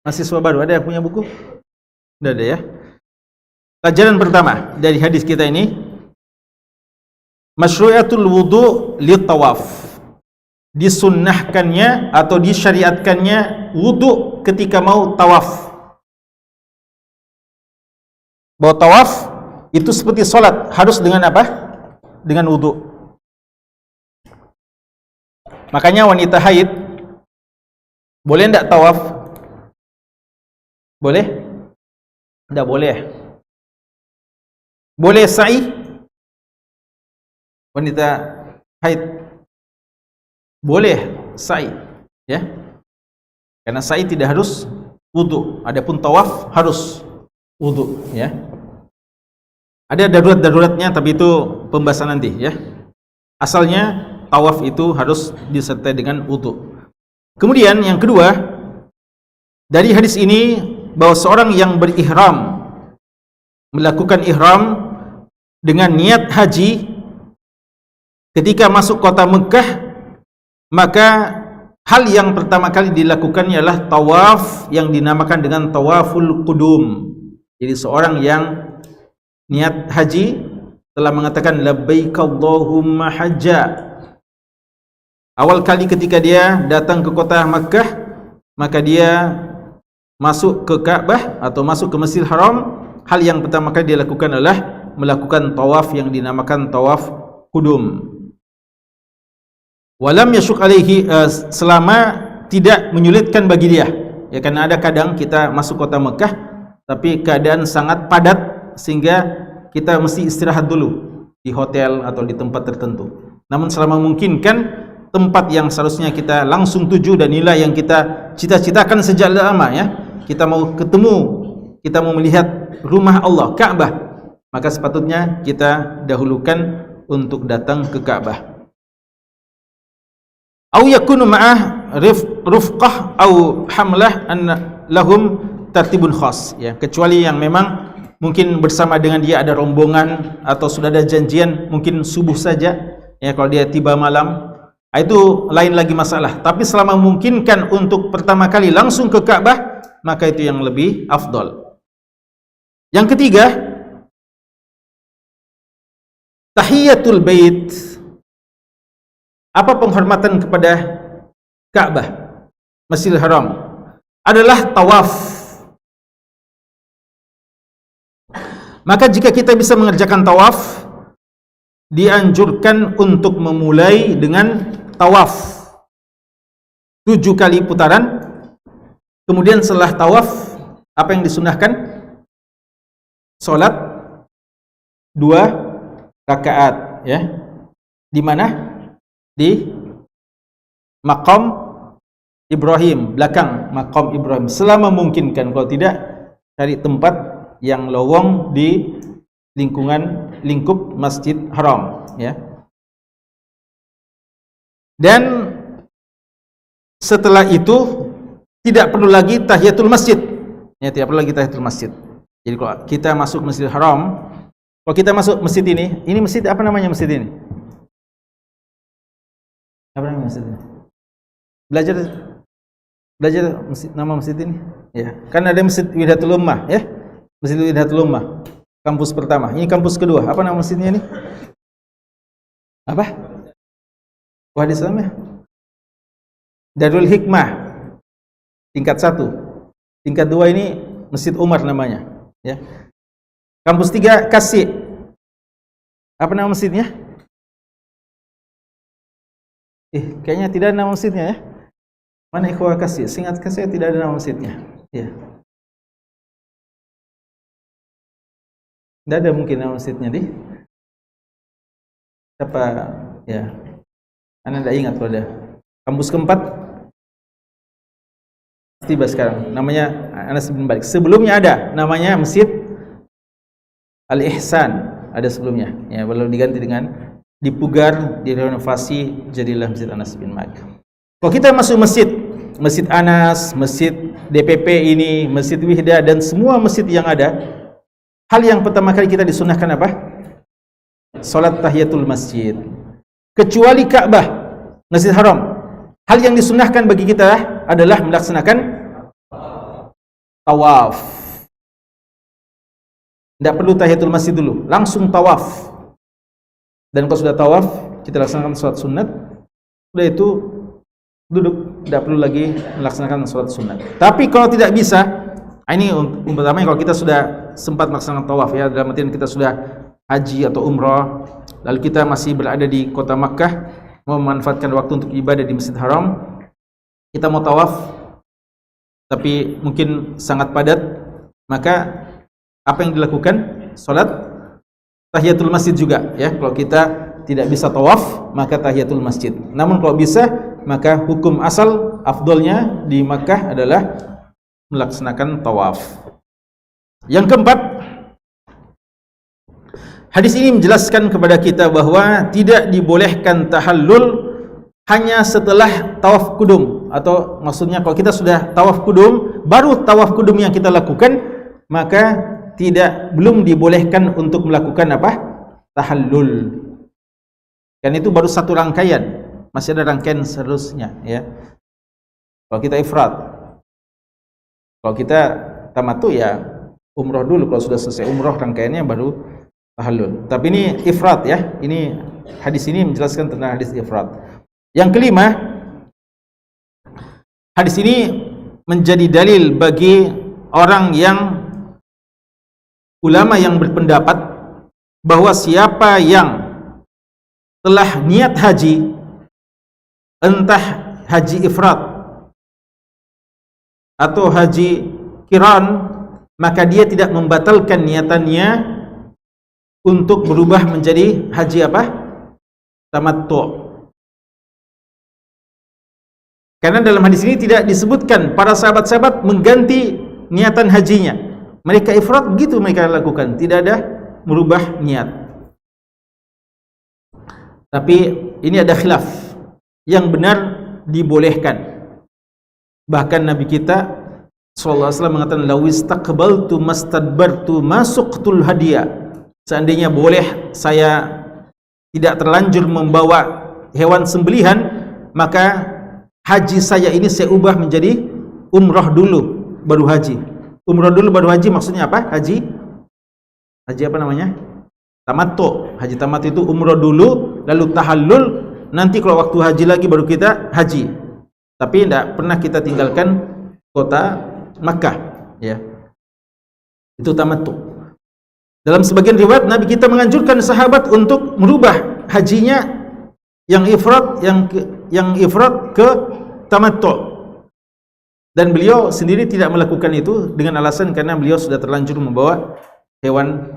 Mahasiswa baru, ada yang punya buku? Tidak ada ya. Pelajaran pertama dari hadis kita ini, masyru'iyatul wudu' li tawaf. Disunnahkannya atau disyariatkannya wudu ketika mau tawaf. Bahwa tawaf itu seperti solat, harus dengan apa? Dengan wudu. Makanya wanita haid boleh tidak tawaf? Boleh? Tidak boleh. Boleh sa'i? Wanita haid boleh sa'i ya, karena sa'i tidak harus wudu. Adapun tawaf harus wudu ya. Ada darurat-daruratnya, tapi itu pembahasan nanti ya. Asalnya tawaf itu harus disertai dengan wudu. Kemudian yang kedua, dari hadis ini bahwa seorang yang berihram, melakukan ihram dengan niat haji ketika masuk kota Mekah, maka hal yang pertama kali dilakukan ialah tawaf yang dinamakan dengan tawaful qudum. Jadi seorang yang niat haji telah mengatakan labbaik Allahumma hajja. Awal kali ketika dia datang ke kota Makkah, maka dia masuk ke Ka'bah atau masuk ke Masjidil Haram, hal yang pertama kali dia lakukan adalah melakukan tawaf yang dinamakan tawaf qudum. Walam yasyuk alaihi, selama tidak menyulitkan bagi dia ya, karena ada kadang kita masuk kota Mekah tapi keadaan sangat padat sehingga kita mesti istirahat dulu di hotel atau di tempat tertentu. Namun selama memungkinkan, tempat yang seharusnya kita langsung tuju dan nilai yang kita cita-citakan sejak lama ya, kita mau ketemu, kita mau melihat rumah Allah, Ka'bah, maka sepatutnya kita dahulukan untuk datang ke Ka'bah. Au yakunu ma'ah rufqah au hamlah an lahum tartibun khas, ya, kecuali yang memang mungkin bersama dengan dia ada rombongan atau sudah ada janjian, mungkin subuh saja, ya, kalau dia tiba malam, itu lain lagi masalah. Tapi selama memungkinkan untuk pertama kali langsung ke Ka'bah, maka itu yang lebih afdal. Yang ketiga, tahiyatul bait. Apa penghormatan kepada Ka'bah, Masjidil Haram? Adalah tawaf. Maka jika kita bisa mengerjakan tawaf, dianjurkan untuk memulai dengan tawaf 7 kali putaran. Kemudian setelah tawaf, apa yang disunahkan? Salat 2 rakaat, ya. Di mana? Di Maqam Ibrahim, belakang Maqam Ibrahim, selama memungkinkan. Kalau tidak, cari tempat yang lowong di lingkup Masjid Haram, ya. Dan setelah itu tidak perlu lagi tahiyatul masjid, ya, tidak perlu lagi tahiyatul masjid. Jadi kalau kita masuk Masjidil Haram, kalau kita masuk masjid ini masjid apa namanya masjid ini? Apa namanya masjid ini? Belajar masjid, nama masjid ini, ya. Kan ada Masjid Wihdatul Ummah, ya. Masjid Wihdatul Ummah, kampus pertama. Ini kampus kedua. Apa nama masjidnya ini? Apa? Wahdi Islam, ya. Darul Hikmah, tingkat 1. Tingkat 2 ini Masjid Umar namanya, ya. Kampus 3 Kasih. Apa nama masjidnya? Kayaknya tidak ada nama masjidnya, ya. Mana Ikhwah Kasih? Seingat saya tidak ada nama masjidnya, ya. Tidak ada mungkin nama masjidnya di apa, ya. Anda tidak ingat kalau ada. Kampus keempat tiba sekarang, namanya Anas bin Malik. Sebelumnya ada namanya Masjid Al-Ihsan, ada sebelumnya, ya, baru diganti dengan dipugar, direnovasi, jadilah Masjid Anas bin Malik. Kalau kita masuk Masjid Anas, Masjid DPP ini, Masjid Wihda, dan semua masjid yang ada, hal yang pertama kali kita disunahkan apa? Salat tahiyatul masjid. Kecuali Ka'bah, Masjid Haram, hal yang disunahkan bagi kita adalah melaksanakan tawaf. Tidak perlu tahiyatul masjid dulu, langsung tawaf. Dan kalau sudah tawaf, kita laksanakan salat sunat. Sudah itu duduk, tidak perlu lagi melaksanakan salat sunat. Tapi kalau tidak bisa, ini umpamanya kalau kita sudah sempat melaksanakan tawaf, ya, dalam artian kita sudah haji atau umrah, lalu kita masih berada di kota Makkah, mau memanfaatkan waktu untuk ibadah di Masjid Haram, kita mau tawaf tapi mungkin sangat padat, maka apa yang dilakukan? Salat tahiyatul masjid juga, ya. Kalau kita tidak bisa tawaf, maka tahiyatul masjid. Namun kalau bisa, maka hukum asal afdolnya di Makkah adalah melaksanakan tawaf. Yang keempat, hadis ini menjelaskan kepada kita bahwa tidak dibolehkan tahallul hanya setelah tawaf kudum, atau maksudnya kalau kita sudah tawaf kudum, baru tawaf kudum yang kita lakukan, maka belum dibolehkan untuk melakukan apa? Tahallul. Kan itu baru satu rangkaian, masih ada rangkaian seterusnya, ya. Kalau kita ifrat, kalau kita tamattu, ya, umroh dulu. Kalau sudah selesai umroh, rangkaiannya baru tahallul. Tapi ini ifrat, ya. Ini hadis ini menjelaskan tentang hadis ifrat. Yang kelima, hadis ini menjadi dalil bagi orang yang ulama yang berpendapat bahwa siapa yang telah niat haji, entah haji ifrat atau haji qiran, maka dia tidak membatalkan niatannya untuk berubah menjadi haji apa? Tamattu'. Karena dalam hadis ini tidak disebutkan para sahabat-sahabat mengganti niatan hajinya. mereka ifrat, begitu mereka lakukan, tidak ada merubah niat. Tapi ini ada khilaf. Yang benar dibolehkan. Bahkan Nabi kita sallallahu alaihi wasallam mengatakan, lawis taqbaltu mastadbartu masuqtul hadiah. Seandainya boleh saya tidak terlanjur membawa hewan sembelihan, maka haji saya ini saya ubah menjadi umrah dulu baru haji. Umrah dulu baru haji maksudnya apa? Haji apa namanya? Tamattu. Haji tamattu itu umrah dulu lalu tahallul, nanti kalau waktu haji lagi baru kita haji. Tapi tidak pernah kita tinggalkan kota Makkah, ya. Itu tamattu. Dalam sebagian riwayat Nabi kita menganjurkan sahabat untuk merubah hajinya yang ifrat ke tamattu. Dan beliau sendiri tidak melakukan itu dengan alasan karena beliau sudah terlanjur membawa hewan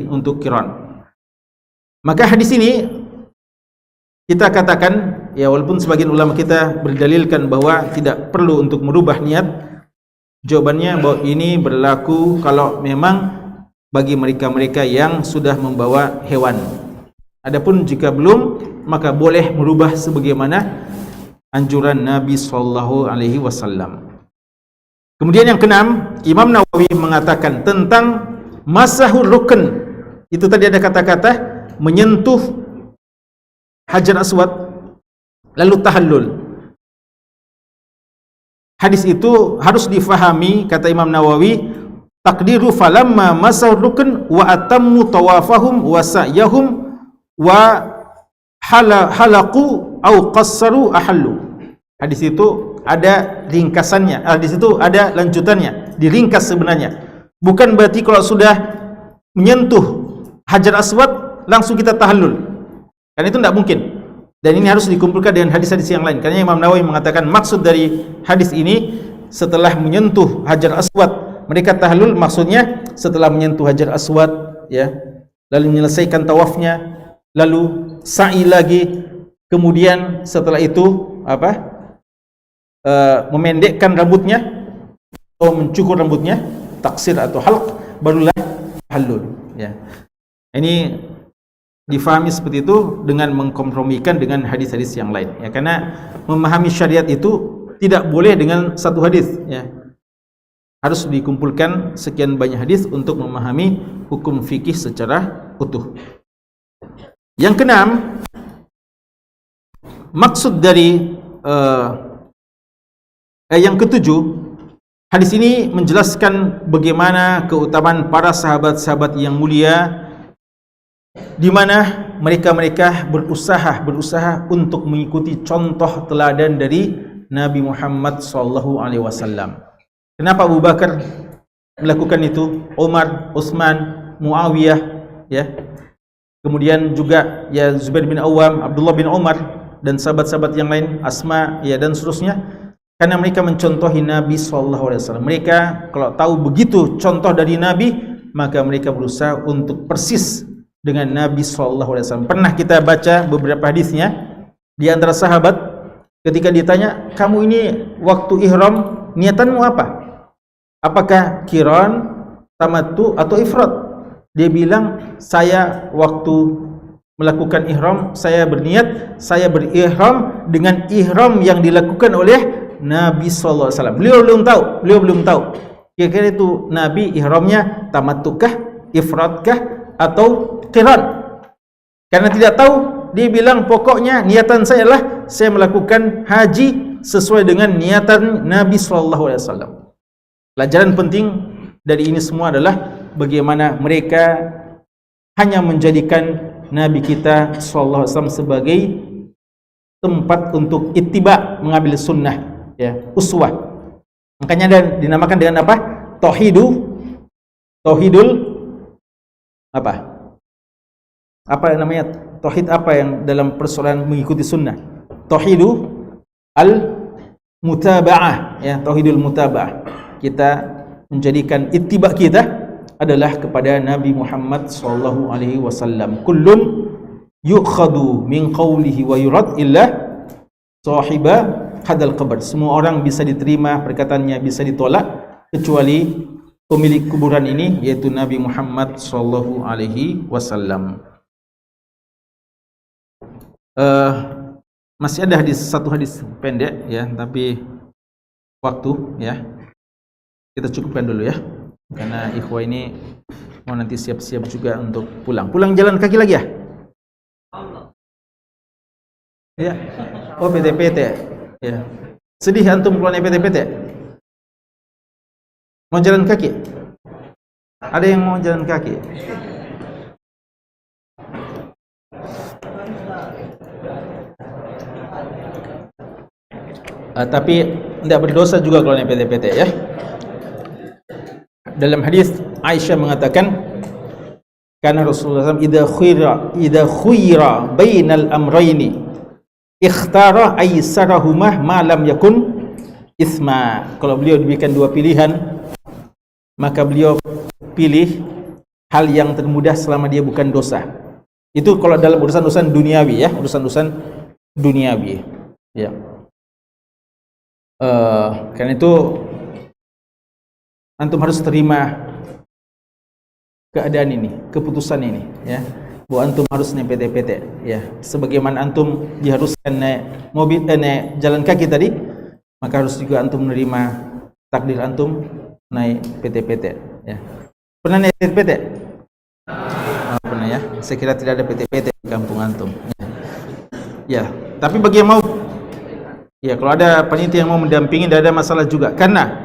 untuk qiran. Maka hadis ini kita katakan, ya, walaupun sebagian ulama kita berdalilkan bahwa tidak perlu untuk merubah niat, jawabannya bahwa ini berlaku kalau memang bagi mereka-mereka yang sudah membawa hewan. Adapun jika belum, maka boleh merubah sebagaimana anjuran Nabi sallallahu alaihi wasallam. Kemudian yang keenam, Imam Nawawi mengatakan tentang masahur rukun. Itu tadi ada kata-kata menyentuh Hajar Aswad lalu tahallul. Hadis itu harus difahami, kata Imam Nawawi, takdiru falamma masahur rukun wa atammu tawafahum wa sa'yahum wa halaqu au qassaru ahallu. Hadis itu ada ringkasannya, hadis itu ada lanjutannya, diringkas sebenarnya. Bukan berarti kalau sudah menyentuh Hajar Aswad langsung kita tahallul, karena itu tidak mungkin. Dan ini harus dikumpulkan dengan hadis-hadis yang lain. Karena Imam Nawawi mengatakan maksud dari hadis ini, setelah menyentuh Hajar Aswad mereka tahallul, maksudnya setelah menyentuh Hajar Aswad, ya, lalu menyelesaikan tawafnya, lalu sa'i lagi, kemudian setelah itu memendekkan rambutnya atau mencukur rambutnya, taksir atau halq, barulah tahallul, ya. Ini difahami seperti itu dengan mengkompromikan dengan hadis-hadis yang lain, ya, karena memahami syariat itu tidak boleh dengan satu hadis, ya. Harus dikumpulkan sekian banyak hadis untuk memahami hukum fikih secara utuh. Yang keenam, maksud dari yang ketujuh, hadis ini menjelaskan bagaimana keutamaan para sahabat-sahabat yang mulia, di mana mereka berusaha untuk mengikuti contoh teladan dari Nabi Muhammad SAW. Kenapa Abu Bakar melakukan itu? Umar, Utsman, Muawiyah, ya. Kemudian juga ya Zubair bin Awam, Abdullah bin Umar dan sahabat-sahabat yang lain, Asma, ya, dan seterusnya. Karena mereka mencontohi Nabi SAW. Mereka kalau tahu begitu contoh dari Nabi, maka mereka berusaha untuk persis dengan Nabi SAW. Pernah kita baca beberapa hadisnya. Di antara sahabat ketika ditanya, kamu ini waktu ihram niatanmu apa? Apakah qiran, tamattu atau ifrat? Dia bilang, saya waktu melakukan ihram, saya berniat, saya berihram dengan ihram yang dilakukan oleh Nabi SAW. Beliau belum tahu kira-kira itu Nabi ihramnya tamattukah, ifratkah, atau qiran. Karena tidak tahu, dia bilang pokoknya niatan saya adalah saya melakukan haji sesuai dengan niatan Nabi SAW. Pelajaran penting dari ini semua adalah bagaimana mereka hanya menjadikan Nabi kita SAW sebagai tempat untuk ittiba, mengambil sunnah, ya, uswah. Makanya dinamakan dengan apa? Tauhidul apa? Apa namanya? Tauhid apa yang dalam persoalan mengikuti sunnah? Tauhidu al-mutaba'ah, ya, tauhidul mutaba'ah. Kita menjadikan ittiba kita adalah kepada Nabi Muhammad SAW. Kullun yu'khadu min qawlihi wa yurad illa sahiba hadal qabr. Semua orang bisa diterima perkataannya, bisa ditolak, kecuali pemilik kuburan ini, yaitu Nabi Muhammad sallallahu alaihi wasallam. Masih ada satu hadis pendek ya, tapi waktu ya kita cukupkan dulu ya, karena ikhwah ini mau nanti siap-siap juga untuk pulang. Pulang jalan kaki lagi ya? Ya. Oh, PT-PT ya. Sedih antum pulang PT-PT? Mau jalan kaki? Ada yang mau jalan kaki? Tapi tidak berdosa juga kalau naik PT-PT ya. Dalam hadis Aisyah mengatakan, karena Rasulullah SAW idza khuyira bainal amrayni ikhtara aisarahumah ma lam yakun isma. Kalau beliau diberikan dua pilihan, maka beliau pilih hal yang termudah selama dia bukan dosa. Itu kalau dalam urusan-urusan duniawi ya, urusan-urusan duniawi ya. Karena itu antum harus terima keadaan ini, keputusan ini ya, bahwa antum harus naik PT-PT ya. Sebagaimana antum diharuskan naik mobil, naik jalan kaki tadi, maka harus juga antum menerima takdir antum naik PT-PT ya. Pernah naik PT-PT? Oh, pernah ya. Saya kira tidak ada PT-PT di kampung antum ya. Tapi bagi yang mau ya, kalau ada panitia yang mau mendampingi, tidak ada masalah juga. Karena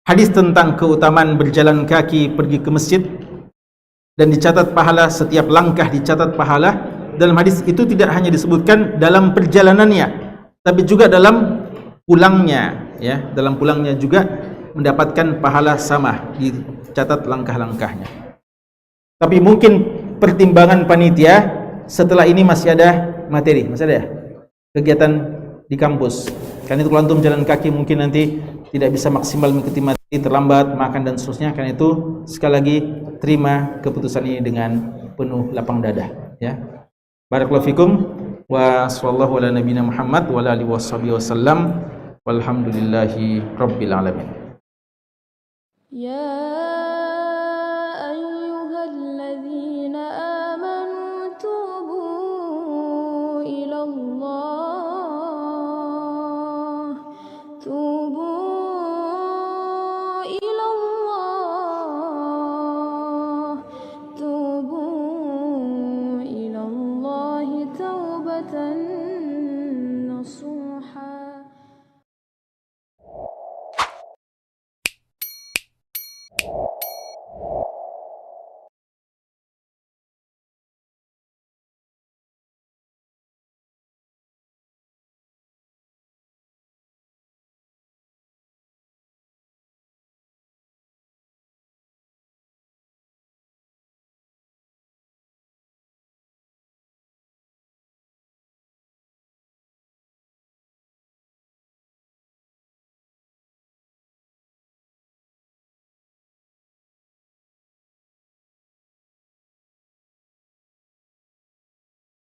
hadis tentang keutamaan berjalan kaki pergi ke masjid dan dicatat pahala, setiap langkah dicatat pahala. Dalam hadis itu tidak hanya disebutkan dalam perjalanannya, tapi juga dalam pulangnya ya. Dalam pulangnya juga mendapatkan pahala sama, dicatat langkah-langkahnya. Tapi mungkin pertimbangan panitia, setelah ini masih ada materi, masih ada ya? Kegiatan di kampus. Karena itu kalau antum jalan kaki mungkin nanti tidak bisa maksimal mengikuti materi, terlambat makan dan seterusnya. Karena itu sekali lagi terima keputusan ini dengan penuh lapang dada ya. Barakallahu fikum wa sallallahu ala nabiyina Muhammad wa ala alihi wasallam walhamdulillahi rabbil alamin. Ya